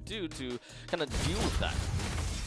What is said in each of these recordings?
do to kind of deal with that.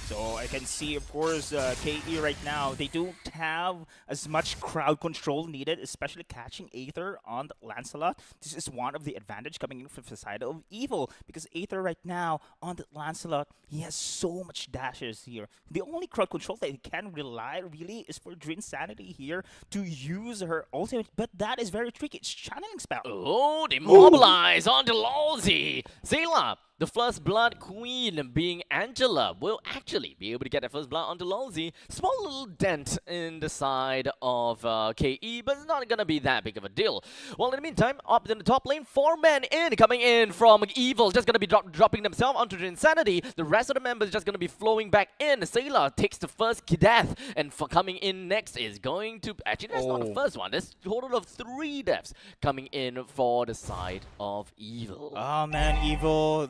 So I can see, of course, KE right now, they don't have as much crowd control needed, especially catching Aether on the Lancelot. This is one of the advantage coming in from the side of Evil, because Aether right now on the Lancelot, he has so much dashes here. The only crowd control that he can rely really is for Drin Sanity here to use her ultimate, but that is very tricky. It's channeling spell. Oh, demobilize onto Lolzy. Zayla, the first blood queen being Angela, will actually be able to get the first blood onto Lolzy. Small little dent in the side of KE, but it's not going to be that big of a deal. Well, in the meantime, up in the top lane, 4 men in, coming in from Evil, just going to be dropping themselves onto Insanity. The rest of the members just going to be flowing back in. Sayla takes the first death, and for coming in next is going to... Actually, that's not the first one. There's a total of 3 deaths coming in for the side of Evil. Oh man, Evil,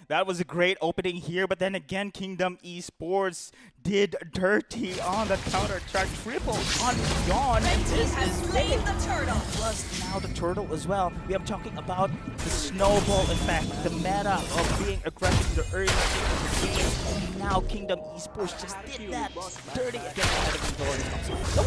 that was a great opening here, but then again, Kingdom Esports did dirty on the counter attack, triple on Yawn. This is slain the turtle. Plus now the turtle as well. We are talking about the snowball effect, the meta of being aggressive in the early stages of the game. And now Kingdom Esports just did that dirty against Evil. That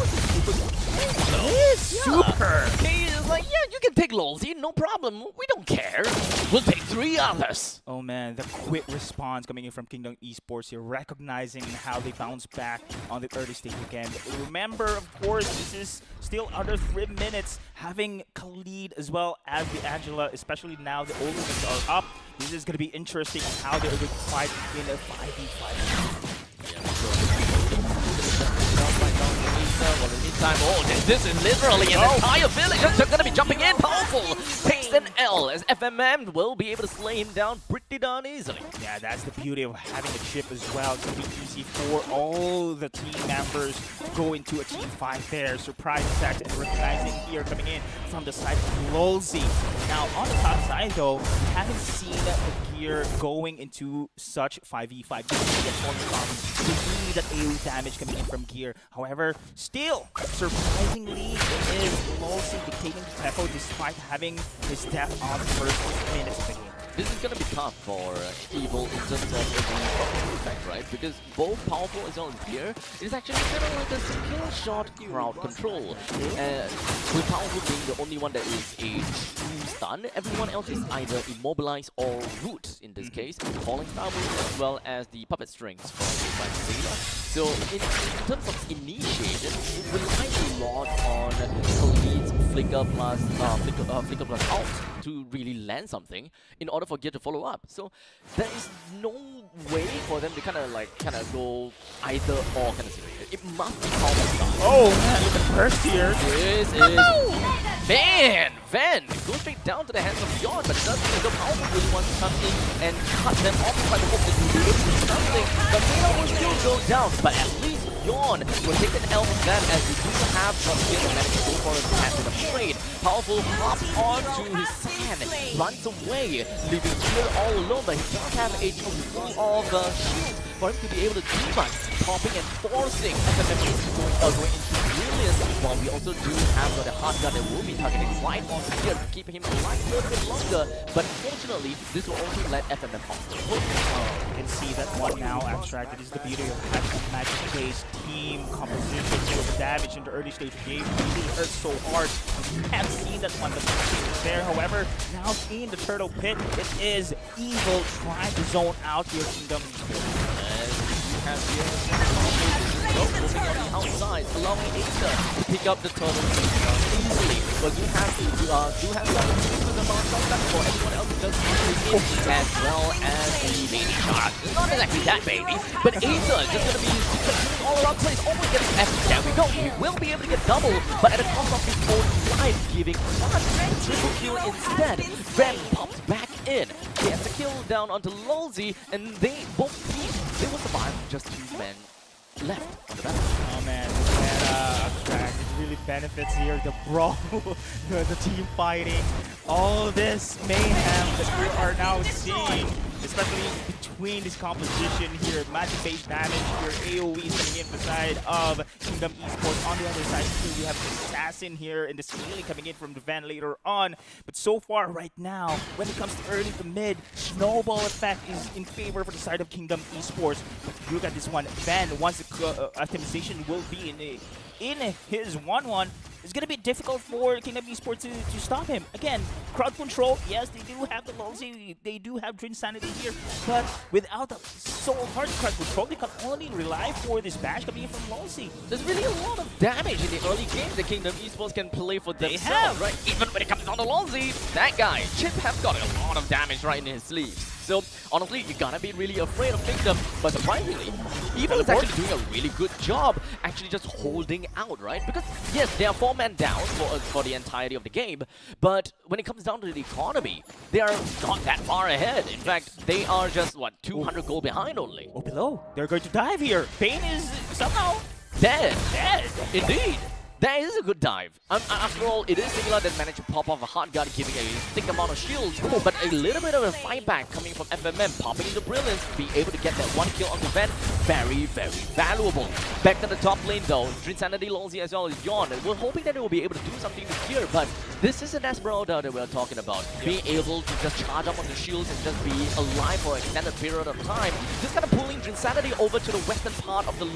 was super. He is like, yeah, you can take Lolzy, no problem. We don't care. We'll take 3 others. Oh man, the quick response coming in from Kingdom Esports here, recognizing how they bounce back on the early stage again. But remember, of course, this is still under 3 minutes, having Khalid as well as the Angela, especially now the older ones are up. This is going to be interesting how they're going to fight in a 5v5. Well, in the meantime, this is literally an entire village that's going to be jumping in. Powerful takes an L as FMM will be able to slay him down pretty darn easily. Yeah, that's the beauty of having a chip as well. It's going to be easy for all the team members go into a team fight there. Surprise attacks and recognizing here coming in from the side of Lolzy. Now, on the top side, though, we haven't seen the gear going into such 5v5. You get more common. You need that AoE damage coming in from gear. However, still, surprisingly, it is Lolzy dictating the tempo despite having his death on the first minutes of the game. This is going to be tough for Evil in terms of the effect, right? Because both powerful as well as gear, it is actually kind of like a skill shot crowd control. With powerful being the only one that is a true stun, everyone else is either immobilized or root in this case. Falling star moves as well as the puppet strings from Zayla. So in terms of initiation, it relies a lot on Khalid's flicker plus ult to really land something in order for gear to follow up. So there is no way for them to kind of go either or kind of scenario. It must be powerful start. Oh man, look at first here. This is Van goes straight down to the hands of Yawn, but it doesn't seem so powerful really wants to come in and cut them off by the hope that he will do something. But Mela will still go down, but at least Yawn will take an L from that as we do have Dropkick and manage to go for a passive trade. Powerful hops onto his sand, runs away, leaving Gear all alone, but he does have a full of shield for him to be able to do much, popping and forcing FMM going into brilliance, while we also do have the hard gun that will be targeting right on the Gear to keep him alive a little bit longer, but fortunately, this will also let FMM off. You can see that one now abstract. It is the beauty of having a magic-based team composition. So the damage in the early stage of the game really hurts so hard. You have seen that one, but the team is there. However, now in the turtle pit, it is Evil trying to zone out here Kingdom. Moving on the outside, allowing Aether to pick up the turtle easily. But you have to do have some to the mark for everyone else to just in as well as the baby shark. It's not exactly that baby, but Aether is just gonna be all around place, almost getting F. There we go. He will be able to get double, but at the cost of his own life, giving one triple kill instead. Van pops back in. He has to kill down onto Lolzy, and both teams, they will survive with just 2 men left on the battle. Oh man, abstract really benefits here. The brawl, the team fighting, all this mayhem that we are now seeing. especially between this composition here. Magic-based damage here, AoE is coming in from the side of Kingdom Esports. On the other side here, we have the Assassin here and the Scaly coming in from the Van later on. But so far, right now, when it comes to early to mid, snowball effect is in favor for the side of Kingdom Esports. But look at this one. Van, once the optimization will be in his 1-1, it's going to be difficult for Kingdom Esports to stop him. Again, crowd control, yes, they do have the Lulzy, they do have Insanity here, but without the so hard crowd control, they can only rely for this bash coming in from Lulzy. There's really a lot of damage in the early game that Kingdom Esports can play for themselves, right? Even when it comes down to Lonzy, that guy, Chip, has got a lot of damage right in his sleeves. So, honestly, you gotta be really afraid of Kingdom, but surprisingly, Evil is actually doing a really good job actually just holding out, right? Because, yes, they are 4-man down for the entirety of the game, but when it comes down to the economy, they are not that far ahead. In fact, they are just, what, 200 gold behind only. Oh, below. They're going to dive here. Pain is somehow Dead. dead. Indeed. That is a good dive. After all, it is Singular that managed to pop off a hard guard, giving a thick amount of shields, but a little bit of a fight back coming from FMM, popping into Brilliance, be able to get that one kill on the Ven. Very, very valuable. Back to the top lane though, Insanity, Lulzy as well as Yawn. We're hoping that they will be able to do something here, but this is an Esmeralda that we're talking about. Being able to just charge up on the shields and just be alive for an extended period of time. Just kind of pulling Insanity over to the western part of the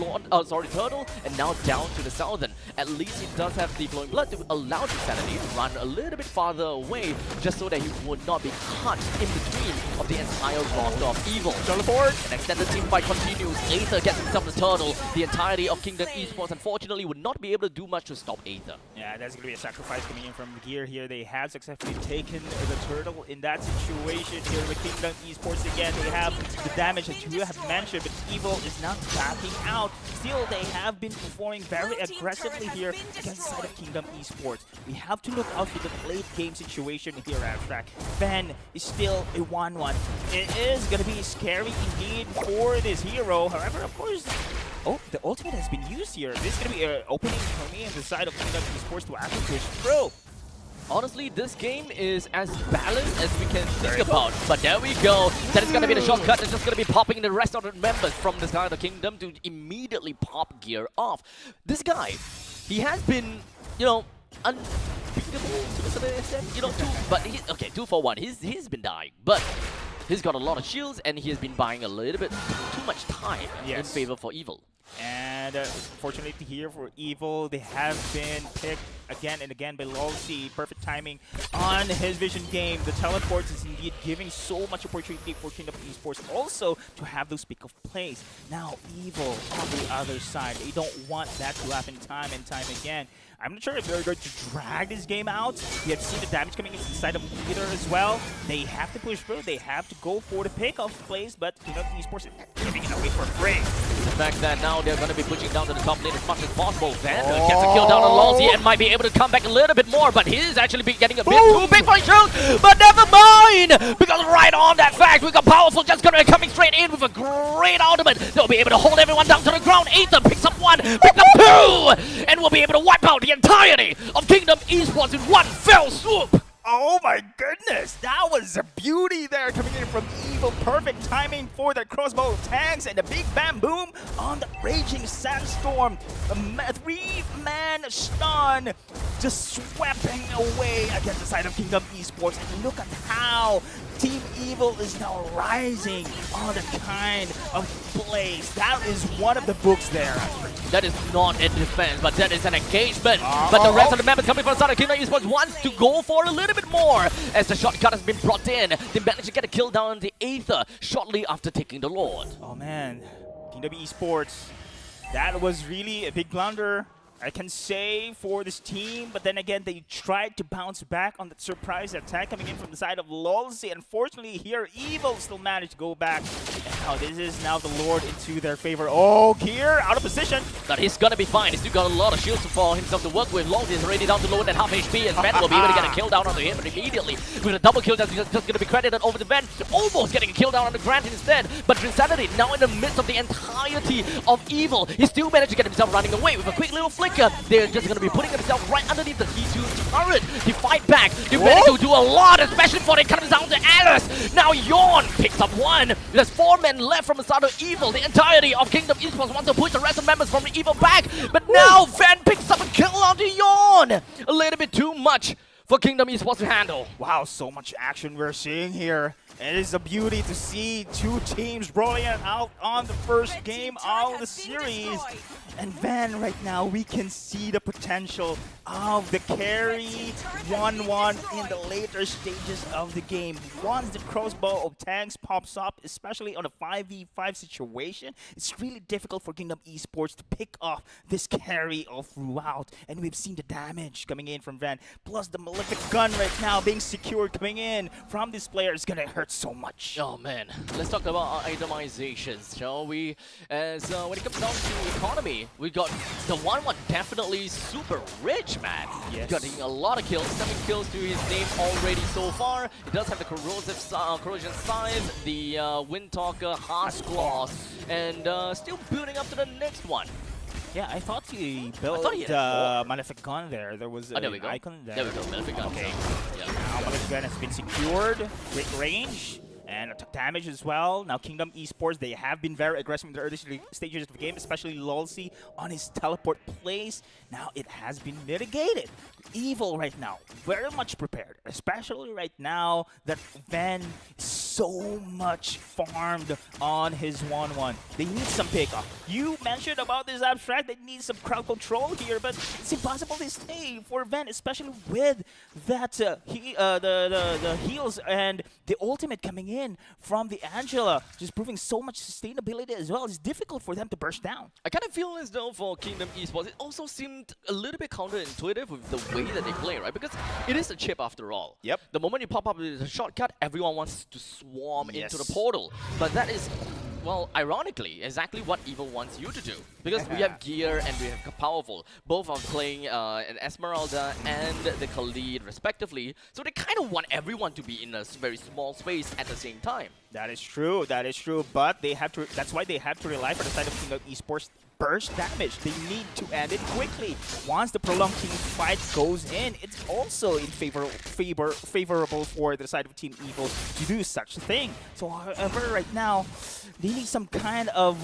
Turtle, and now down to the southern. At least he does have the Glowing Blood to allow Insanity to run a little bit farther away, just so that he would not be caught in between of the entire roster of Evil. Teleport. An extended team fight continues. Aether gets himself the Turtle. The entirety of Kingdom Esports, unfortunately, would not be able to do much to stop Aether. Yeah, that's going to be a sacrifice coming in from Gear here. They have successfully taken the Turtle in that situation here with Kingdom Esports again. They have the damage that you have mentioned, but Evil is not backing out. Still, they have been performing very aggressively here against the side of Kingdom Esports. We have to look out for the late game situation here, Abstract. Ven is still a 1-1. It is going to be scary indeed for this hero. However, of course, oh, the ultimate has been used here. This is going to be an opening for me on the side of Kingdom Esports to actually push through. Honestly, this game is as balanced as we can think about. But there we go. That is going to be the shortcut. It's just going to be popping the rest of the members from the side of the kingdom to immediately pop Gear off. This guy, he has been, you know, unbeatable to a certain extent. You know, okay, 2 for 1. He's been dying, but he's got a lot of shields and he has been buying a little bit too much time in favor for Evil. And fortunately here for Evil, they have been picked again and again by Lulzy. Perfect timing on his vision game. The teleports is indeed giving so much opportunity for Kingdom Esports also to have those pick of plays. Now Evil on the other side, they don't want that to happen time and time again. I'm not sure if they're going to drag this game out. We have seen the damage coming inside of Leader as well. They have to push through. They have to go for the pick-off plays, but Kingdom Esports is giving it away for free. The fact that now they're going to be pushing down to the top lane as much as possible. Vander gets a kill down on Lulzy and might be able to come back a little bit more, but he's actually getting a bit too big for his shield. But never mind, because right on that fact, we got Powerful just going to be coming straight in with a great ultimate. They'll be able to hold everyone down to the ground. Aether picks up 1, picks up 2, and will be able to wipe out the entirety of Kingdom Esports in one fell swoop. Oh my goodness, that was a beauty there coming in from Evil. Perfect timing for the crossbow tanks and the big bam boom on the raging sandstorm. A 3-man stun just sweeping away against the side of Kingdom Esports. And look at how Team Evil is now rising on the kind of plays. That is one of the books there. That is not a defense, but that is an engagement. But the rest of the members coming from the side of Kingdom Esports wants to go for a little bit more as the shortcut has been brought in. They managed to get a kill down on the Aether shortly after taking the Lord. Oh man, Kingdom Esports, that was really a big blunder, I can say, for this team. But then again, they tried to bounce back on that surprise attack coming in from the side of Lulzy. Unfortunately, here, Evil still managed to go back. And now this is now the Lord into their favor. Oh, Gear out of position. But he's gonna be fine. He's still got a lot of shields for himself to work with. Lulzy is already down to low at half HP, and Ven will be able to get a kill down onto him immediately. With a double kill that's just gonna be credited over to Ven. Almost getting a kill down on the Grant instead. But Insanity, now in the midst of the entirety of Evil, he still managed to get himself running away with a quick little flick. quick. They're just going to be putting themselves right underneath the T2 turret. They fight back. They manage to do a lot, especially for it comes down to Alice. Now Yawn picks up one. There's 4 men left from the side of Evil. The entirety of Kingdom Esports wants to push the rest of members from the Evil back. But now Van picks up a kill onto Yawn. A little bit too much for Kingdom Esports to handle. Wow, so much action we're seeing here. It is a beauty to see 2 teams rolling out on the first game of the series. And Van, right now, we can see the potential of the carry 1-1 in the later stages of the game. Once the crossbow of tanks pops up, especially on a 5v5 situation, it's really difficult for Kingdom Esports to pick off this carry all throughout. And we've seen the damage coming in from Van, plus the malefic gun right now being secured coming in from this player is gonna hurt so much. Oh man, let's talk about our itemizations, shall we? As when it comes down to economy, we got the 1-1 definitely super rich, man. Yes. Getting a lot of kills, 7 kills to his name already so far. He does have the corrosion size, the Windtalker, Harsh Claw, and still building up to the next one. Yeah, I thought he built Malefic Gun there. There was an icon there. There we go, Malefic Gun. Okay. Yeah. Now Malefic Gun has been secured. Great range. And damage as well. Now Kingdom Esports, they have been very aggressive in the early stages of the game, especially Lolsey on his teleport plays. Now it has been mitigated. Evil right now, very much prepared, especially right now that Van is so much farmed on his 1-1. They need some pickup. You mentioned about this abstract, they need some crowd control here, but it's impossible to stay for Van, especially with that the heals and the ultimate coming in from the Angela, just proving so much sustainability as well. It's difficult for them to burst down. I kind of feel as though for Kingdom Esports, it also seemed a little bit counterintuitive with the way that they play, right? Because it is a chip after all. Yep. The moment you pop up with a shortcut, everyone wants to swarm into the portal. But that is, well, ironically, exactly what Evil wants you to do. Because we have Gear and we have Powerful. Both are playing an Esmeralda and the Khalid respectively. So they kind of want everyone to be in a very small space at the same time. That is true. That is true. But they have to. That's why they have to rely for the side of Kingdom Esports burst damage. They need to end it quickly. Once the prolonged team fight goes in, it's also in favorable for the side of Team Evil to do such a thing. So, however, right now, they need some kind of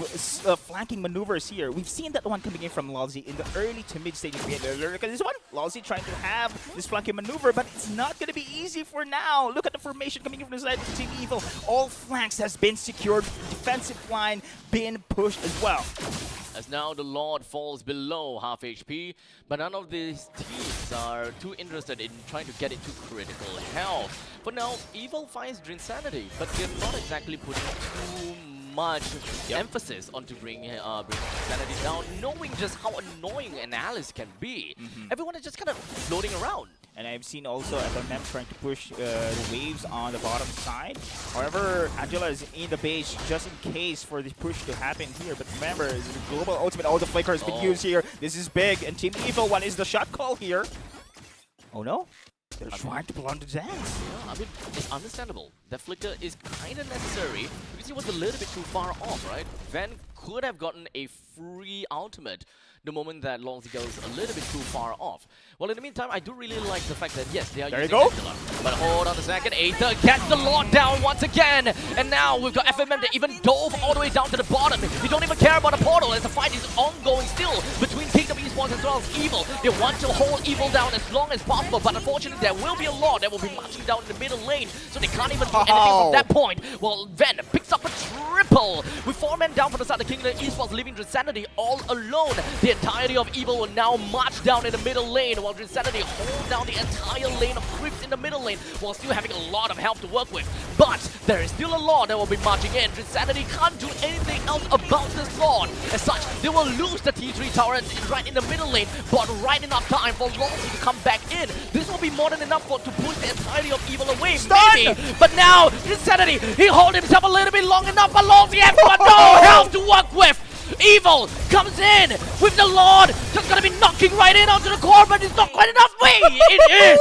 flanking maneuvers here. We've seen that one coming in from Lolsey in the early to mid stage of the game. Look at this one. Lolsey trying to have this flanking maneuver, but it's not going to be easy for now. Look at the formation coming in from the side of Team Evil. All flanks has been secured. Defensive line been pushed as well. As now the Lord falls below half HP, but none of these teams are too interested in trying to get into critical health. For now, Evil finds Drinsanity, but they're not exactly putting too much emphasis onto bring Drinsanity down, knowing just how annoying an Alice can be. Everyone is just kind of floating around. And I've seen also FMM trying to push the waves on the bottom side. However, Angela is in the base just in case for the push to happen here. But remember, the global ultimate, all the flicker has been used here. This is big. And Team Evil, what is the shot call here? Oh no? They're trying to prolong the dance. Yeah, I mean, it's understandable. That flicker is kind of necessary because he was a little bit too far off, right? Van could have gotten a free ultimate the moment that Lolsey goes a little bit too far off. Well, in the meantime, I do really like the fact that, yes, they are using Angela. But hold on a second, Aether gets the Lord down once again. And now we've got FMM that even dove all the way down to the bottom. You don't even care about the portal as the fight is ongoing still between Kingdom Esports as well as Evil. They want to hold Evil down as long as possible, but unfortunately there will be a Lord that will be marching down in the middle lane, so they can't even do anything from that point. Well, Van picks up a triple with 4 men down from the side of Kingdom Esports, leaving Drinsanity all alone. The entirety of Evil will now march down in the middle lane, while Drinsanity hold down the entire lane of creeps in the middle lane, while still having a lot of health to work with. But there is still a Lord that will be marching in. Drinsanity can't do anything else about this Lord. As such, they will lose the T3 tower right in the middle lane, but right enough time for Lolsey to come back in. This will be more than enough to push the entirety of Evil away, maybe. But now, Drinsanity, he hold himself a little bit long enough, but Lolsey has got no health to work with. Evil comes in with the Lord, just gonna be knocking right in onto the core, but it's not quite enough. Wait, it is!